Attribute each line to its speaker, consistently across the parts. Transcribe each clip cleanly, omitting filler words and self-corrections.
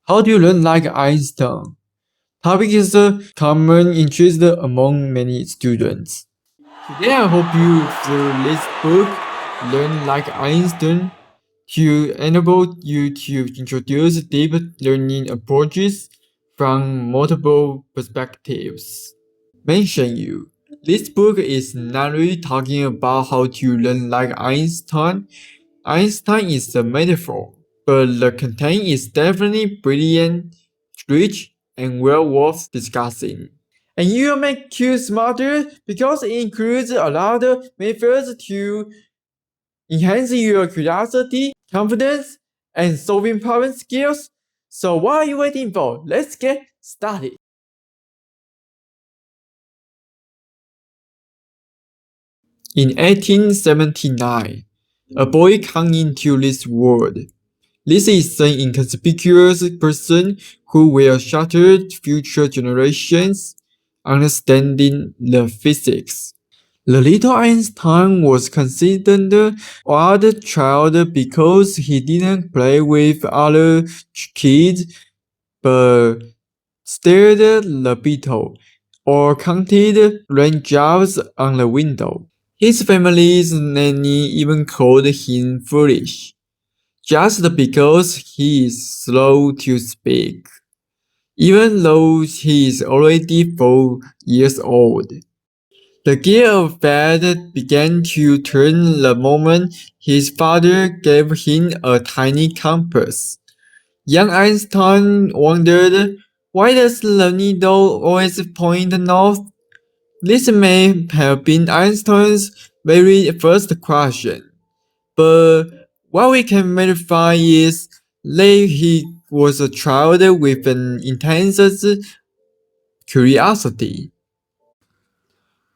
Speaker 1: How do you learn like Einstein? Topic is a common interest among many students. Today I hope you through this book learn like Einstein to enable you to introduce deep learning approaches from multiple perspectives. Mention you. This book is not really talking about how to learn like Einstein. Einstein is a metaphor, but the content is definitely brilliant, rich, and well worth discussing. And it will make you smarter because it includes a lot of methods to enhance your curiosity, confidence, and solving problem skills. So what are you waiting for? Let's get started. In 1879, a boy comes into this world. This is an inconspicuous person who will shatter future generations, understanding the physics. The little Einstein was considered an odd child because he didn't play with other kids but stared at the beetle or counted raindrops on the window. His family's nanny even called him foolish, just because he is slow to speak, even though he is already 4 years old. The gear of fate began to turn the moment his father gave him a tiny compass. Young Einstein wondered, why does the needle always point north? This may have been Einstein's very first question, but what we can verify is that he was a child with an intense curiosity.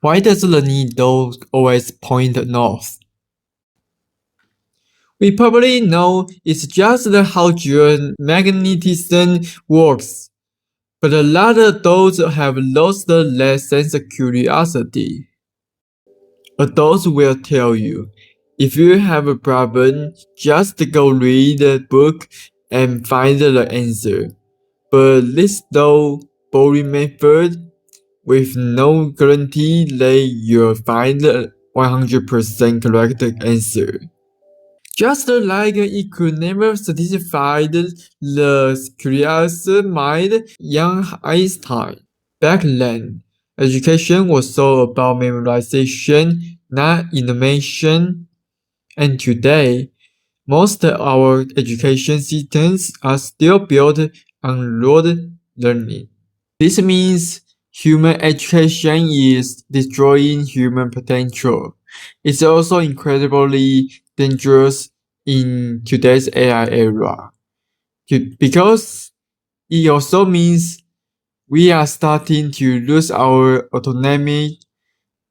Speaker 1: Why does the needle always point north? We probably know it's just how geomagnetism works, but a lot of adults have lost that sense of curiosity. Adults will tell you, if you have a problem, just go read a book and find the answer. But this dull, boring method with no guarantee that you'll find a 100% correct answer. Just like it could never satisfy the curious mind, young Einstein. Back then, education was all about memorization, not innovation. And today, most of our education systems are still built on rote learning. This means human education is destroying human potential. It's also incredibly dangerous in today's AI era because it also means we are starting to lose our autonomy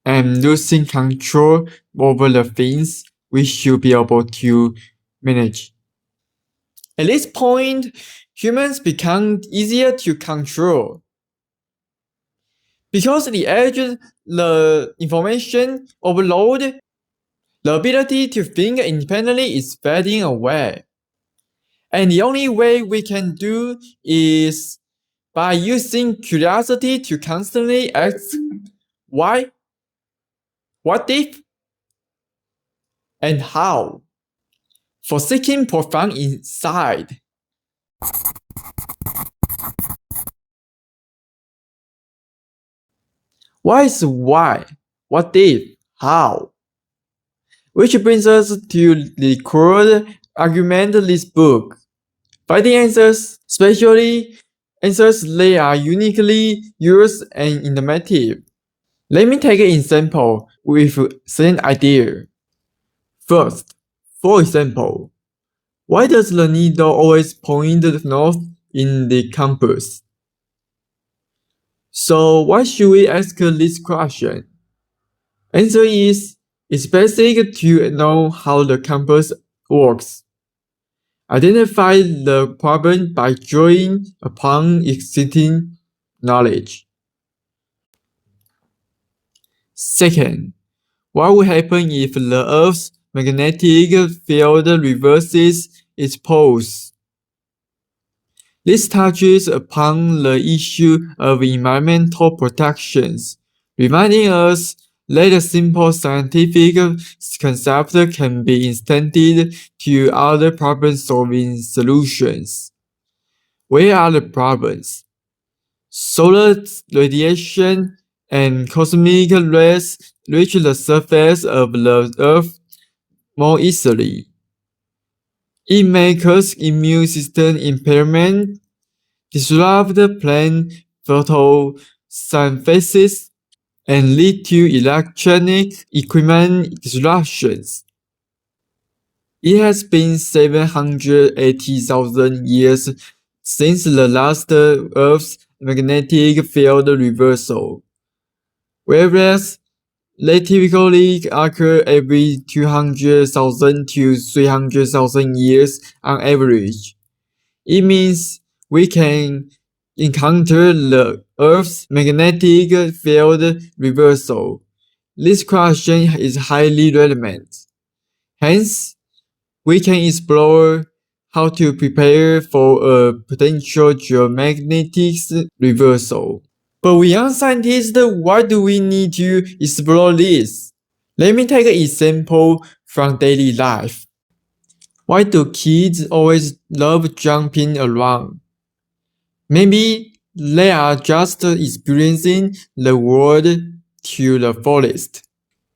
Speaker 1: and losing control over the things we should be able to manage. At this point, humans become easier to control. Because the edge, the information overload, the ability to think independently is fading away. And the only way we can do is by using curiosity to constantly ask why, what if, and how. For seeking profound insight. Why is why? What if? How? Which brings us to the core argument of this book. Finding answers, especially answers that are uniquely yours and innovative. Let me take an example with same idea. First, for example, why does the needle always point north in the compass? So why should we ask this question? Answer is, it's basic to know how the compass works. Identify the problem by drawing upon existing knowledge. Second, what will happen if the Earth's magnetic field reverses its poles? This touches upon the issue of environmental protections, reminding us that a simple scientific concept can be extended to other problem-solving solutions. Where are the problems? Solar radiation and cosmic rays reach the surface of the Earth more easily. It may cause immune system impairment, disrupt plant photosynthesis, and lead to electronic equipment disruptions. It has been 780,000 years since the last Earth's magnetic field reversal, whereas they typically occur every 200,000 to 300,000 years on average. It means we can encounter the Earth's magnetic field reversal. This question is highly relevant. Hence, we can explore how to prepare for a potential geomagnetic reversal. But beyond scientists, why do we need to explore this? Let me take an example from daily life. Why do kids always love jumping around? Maybe they are just experiencing the world to the fullest.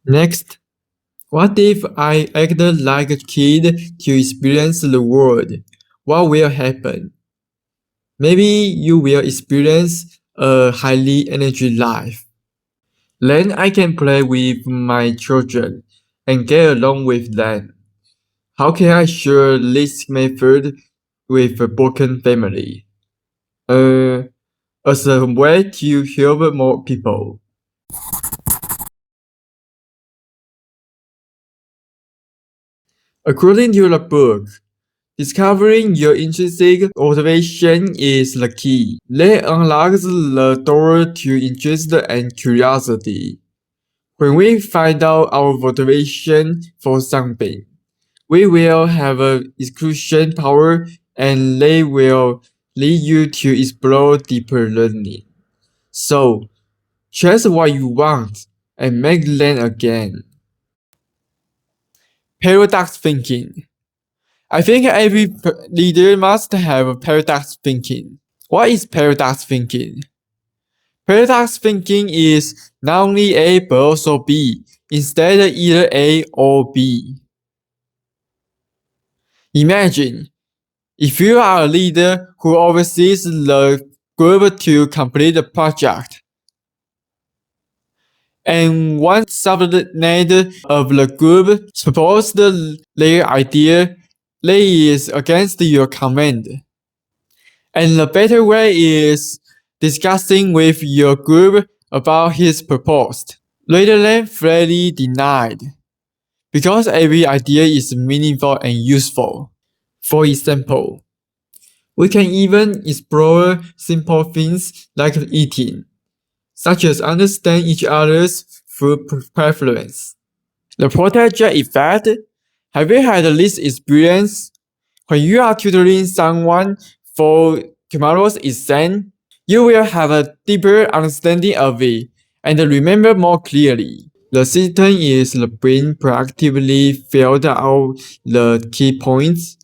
Speaker 1: Next, what if I act like a kid to experience the world? What will happen? Maybe you will experience a highly energy life. Then I can play with my children and get along with them. How can I share this method with a broken family? As a way to help more people. According to the book, discovering your intrinsic motivation is the key. That unlocks the door to interest and curiosity. When we find out our motivation for something, we will have an exclusion power and they will lead you to explore deeper learning. So, chase what you want and make them again. Paradox thinking. I think every leader must have paradox thinking. What is paradox thinking? Paradox thinking is not only A but also B, instead of either A or B. Imagine if you are a leader who oversees the group to complete the project, and one subordinate of the group proposed their idea that is against your command. And the better way is discussing with your group about his proposed, rather than flatly denied, because every idea is meaningful and useful. For example, we can even explore simple things like eating, such as understand each other's food preference. The protector effect. Have you had this experience? When you are tutoring someone for tomorrow's exam, you will have a deeper understanding of it and remember more clearly. The system is the brain proactively filled out the key points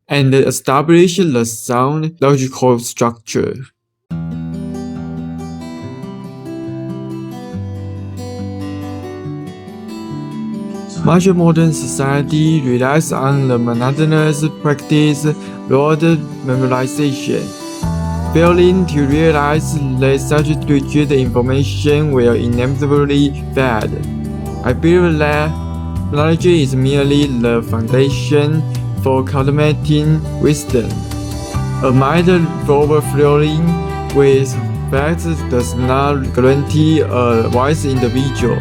Speaker 1: and establish the sound logical structure. Much modern society relies on the monotonous practice rote memorization, failing to realize that such rigid information will inevitably fade. I believe that knowledge is merely the foundation for cultivating wisdom. A mind overflowing with facts does not guarantee a wise individual,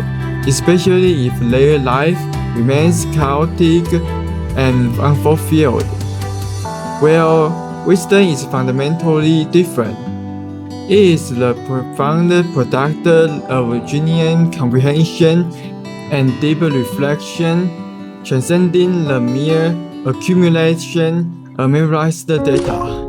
Speaker 1: especially if their life remains chaotic and unfulfilled. Well, wisdom is fundamentally different. It is the profound product of genuine comprehension and deep reflection, transcending the mere accumulation of memorized data.